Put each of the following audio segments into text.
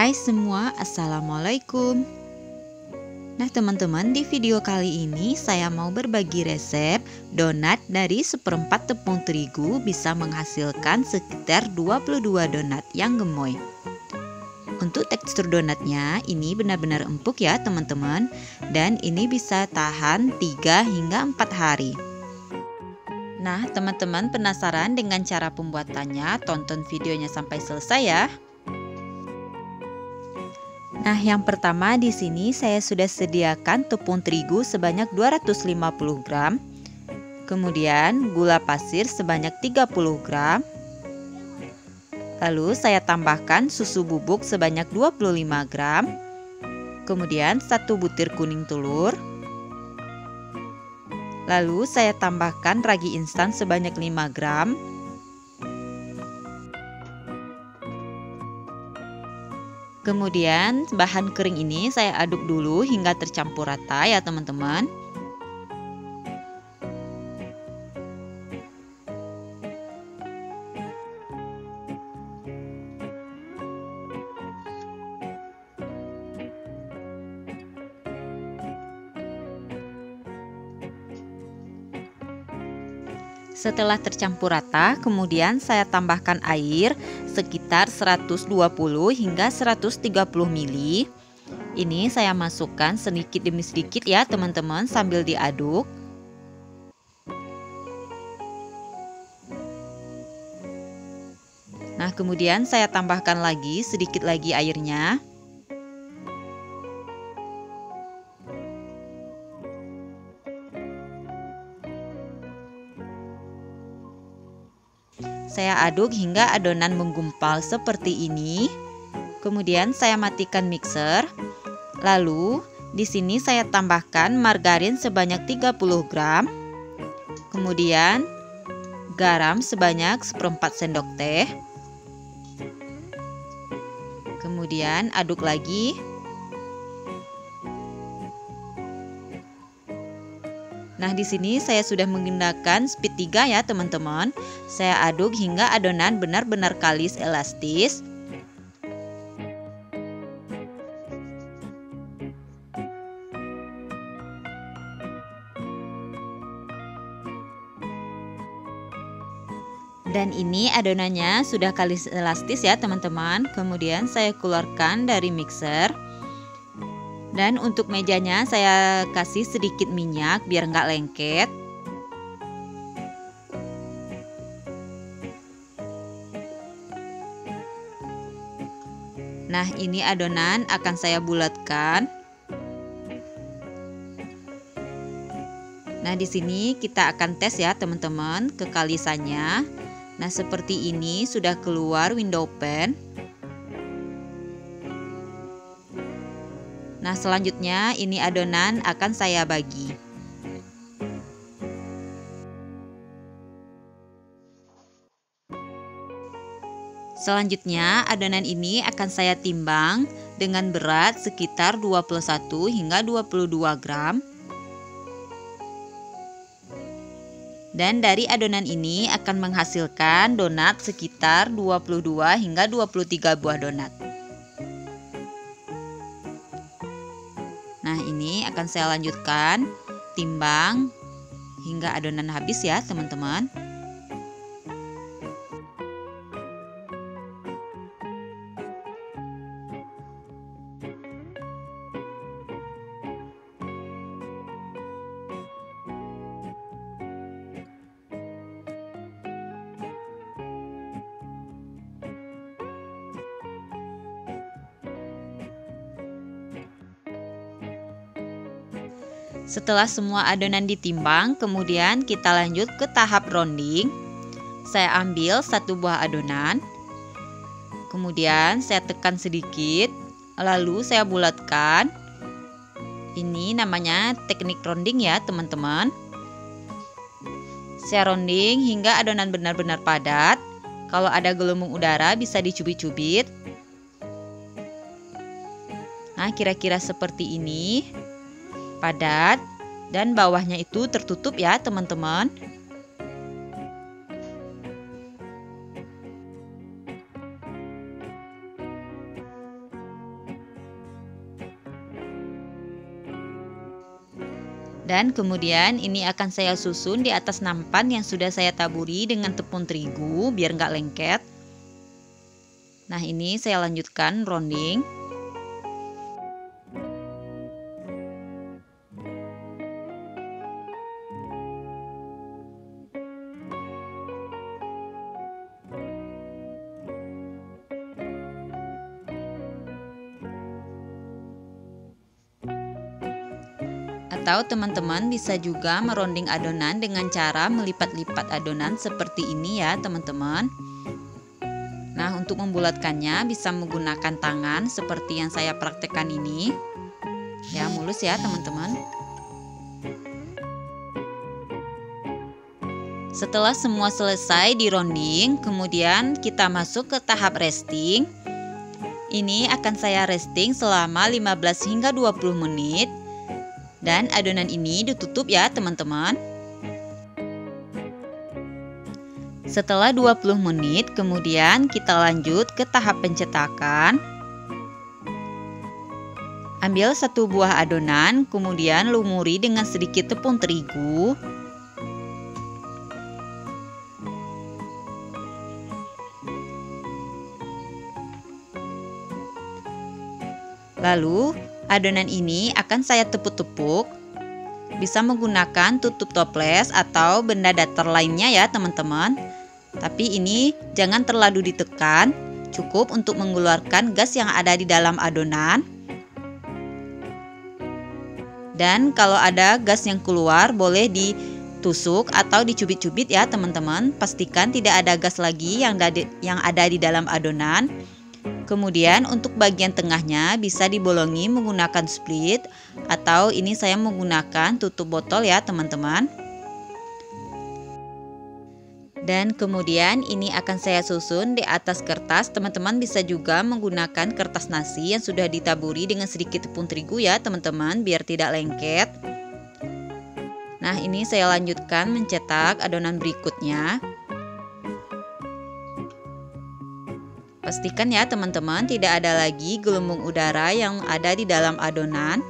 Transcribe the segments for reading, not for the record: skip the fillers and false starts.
Hai semua, Assalamualaikum. Nah teman-teman, di video kali ini saya mau berbagi resep donat dari seperempat tepung terigu bisa menghasilkan sekitar 22 donat yang gemoy. Untuk tekstur donatnya ini benar-benar empuk ya teman-teman, dan ini bisa tahan 3 hingga 4 hari. Nah teman-teman penasaran dengan cara pembuatannya? Tonton videonya sampai selesai ya. Nah, yang pertama di sini saya sudah sediakan tepung terigu sebanyak 250 gram. Kemudian gula pasir sebanyak 30 gram. Lalu saya tambahkan susu bubuk sebanyak 25 gram. Kemudian 1 butir kuning telur. Lalu saya tambahkan ragi instan sebanyak 5 gram. Kemudian bahan kering ini saya aduk dulu hingga tercampur rata ya teman-teman. Setelah tercampur rata, kemudian saya tambahkan air sekitar 120 hingga 130 ml. Ini saya masukkan sedikit demi sedikit ya teman-teman sambil diaduk. Nah, kemudian saya tambahkan lagi sedikit lagi airnya. Saya aduk hingga adonan menggumpal seperti ini. Kemudian saya matikan mixer. Lalu di sini saya tambahkan margarin sebanyak 30 gram. Kemudian garam sebanyak seperempat sendok teh. Kemudian aduk lagi. Nah, di sini saya sudah menggunakan speed 3 ya, teman-teman. Saya aduk hingga adonan benar-benar kalis elastis. Dan ini adonannya sudah kalis elastis ya, teman-teman. Kemudian saya keluarkan dari mixer. Dan untuk mejanya saya kasih sedikit minyak biar nggak lengket. Nah, ini adonan akan saya bulatkan. Nah, di sini kita akan tes ya teman-teman kekalisannya. Nah, seperti ini sudah keluar window pane. Nah, selanjutnya ini adonan akan saya bagi. Selanjutnya adonan ini akan saya timbang dengan berat sekitar 21 hingga 22 gram. Dan dari adonan ini akan menghasilkan donat sekitar 22 hingga 23 buah donat. Nah, ini akan saya lanjutkan timbang hingga adonan habis ya teman-teman. Setelah semua adonan ditimbang, kemudian kita lanjut ke tahap rounding. Saya ambil 1 buah adonan. Kemudian saya tekan sedikit, lalu saya bulatkan. Ini namanya teknik rounding ya, teman-teman. Saya rounding hingga adonan benar-benar padat. Kalau ada gelembung udara bisa dicubit-cubit. Nah, kira-kira seperti ini. Padat dan bawahnya itu tertutup ya teman-teman. Dan kemudian ini akan saya susun di atas nampan yang sudah saya taburi dengan tepung terigu biar nggak lengket. Nah, ini saya lanjutkan rounding. Atau teman-teman bisa juga meronding adonan dengan cara melipat-lipat adonan seperti ini ya teman-teman. Nah, untuk membulatkannya bisa menggunakan tangan seperti yang saya praktekkan ini. Ya, mulus ya teman-teman. Setelah semua selesai di rounding, kemudian kita masuk ke tahap resting. Ini akan saya resting selama 15 hingga 20 menit. Dan adonan ini ditutup ya teman-teman. Setelah 20 menit kemudian kita lanjut ke tahap pencetakan. Ambil satu buah adonan kemudian lumuri dengan sedikit tepung terigu. Lalu adonan ini akan saya tepuk-tepuk. Bisa menggunakan tutup toples atau benda datar lainnya ya teman-teman. Tapi ini jangan terlalu ditekan, cukup untuk mengeluarkan gas yang ada di dalam adonan. Dan kalau ada gas yang keluar boleh ditusuk atau dicubit-cubit ya teman-teman. Pastikan tidak ada gas lagi yang ada di dalam adonan. Kemudian untuk bagian tengahnya bisa dibolongi menggunakan split atau ini saya menggunakan tutup botol ya teman-teman. Dan kemudian ini akan saya susun di atas kertas. Teman-teman bisa juga menggunakan kertas nasi yang sudah ditaburi dengan sedikit tepung terigu ya teman-teman biar tidak lengket. Nah, ini saya lanjutkan mencetak adonan berikutnya. Pastikan ya teman-teman tidak ada lagi gelembung udara yang ada di dalam adonan.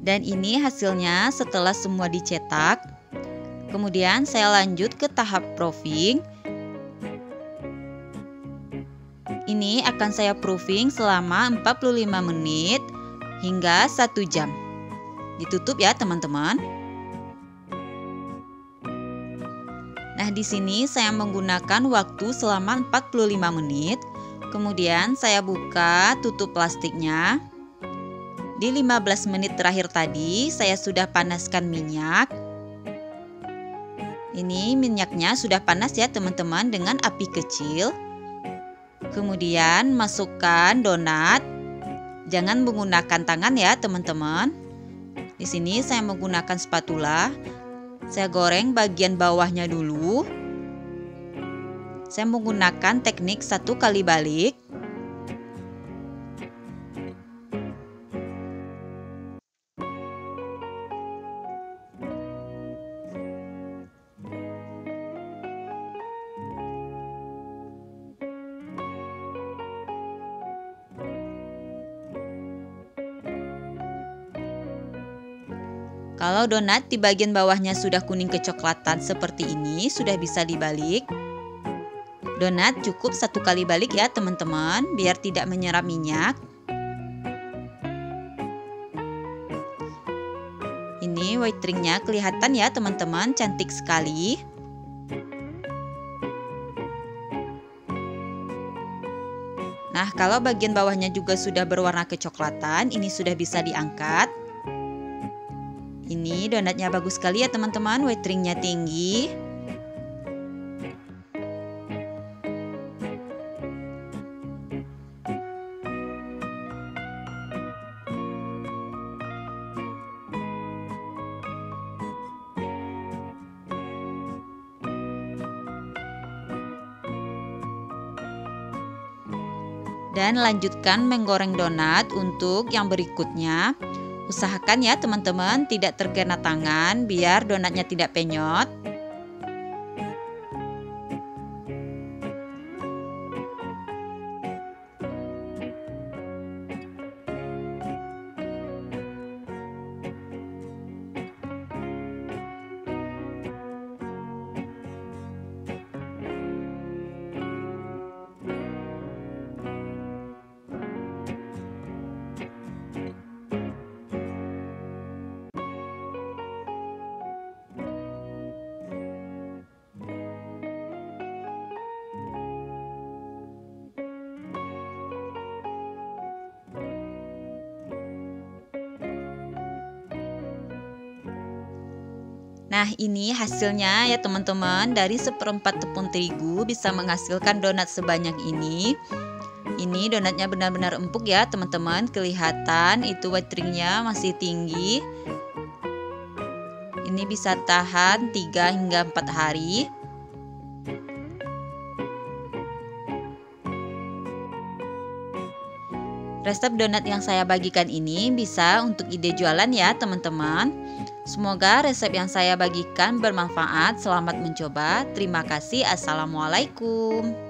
Dan ini hasilnya setelah semua dicetak. Kemudian saya lanjut ke tahap proofing. Ini akan saya proofing selama 45 menit hingga 1 jam. Ditutup ya teman-teman. Nah, di sini saya menggunakan waktu selama 45 menit. Kemudian saya buka tutup plastiknya. Di 15 menit terakhir tadi saya sudah panaskan minyak. Ini minyaknya sudah panas ya teman-teman dengan api kecil. Kemudian masukkan donat. Jangan menggunakan tangan ya teman-teman. Di sini saya menggunakan spatula. Saya goreng bagian bawahnya dulu. Saya menggunakan teknik 1 kali balik. Kalau donat di bagian bawahnya sudah kuning kecoklatan seperti ini, sudah bisa dibalik. Donat cukup 1 kali balik ya teman-teman, biar tidak menyerap minyak. Ini white ringnya kelihatan ya teman-teman, cantik sekali. Nah, kalau bagian bawahnya juga sudah berwarna kecoklatan, ini sudah bisa diangkat. Ini donatnya bagus sekali ya teman-teman, white ringnya tinggi. Dan lanjutkan menggoreng donat untuk yang berikutnya. Usahakan ya teman-teman tidak terkena tangan biar donatnya tidak penyot. Nah, ini hasilnya ya teman-teman. Dari 1/4 tepung terigu bisa menghasilkan donat sebanyak ini. Ini donatnya benar-benar empuk ya teman-teman. Kelihatan itu white ringnya masih tinggi. Ini bisa tahan 3 hingga 4 hari. Resep donat yang saya bagikan ini bisa untuk ide jualan ya teman-teman. Semoga resep yang saya bagikan bermanfaat. Selamat mencoba. Terima kasih. Assalamualaikum.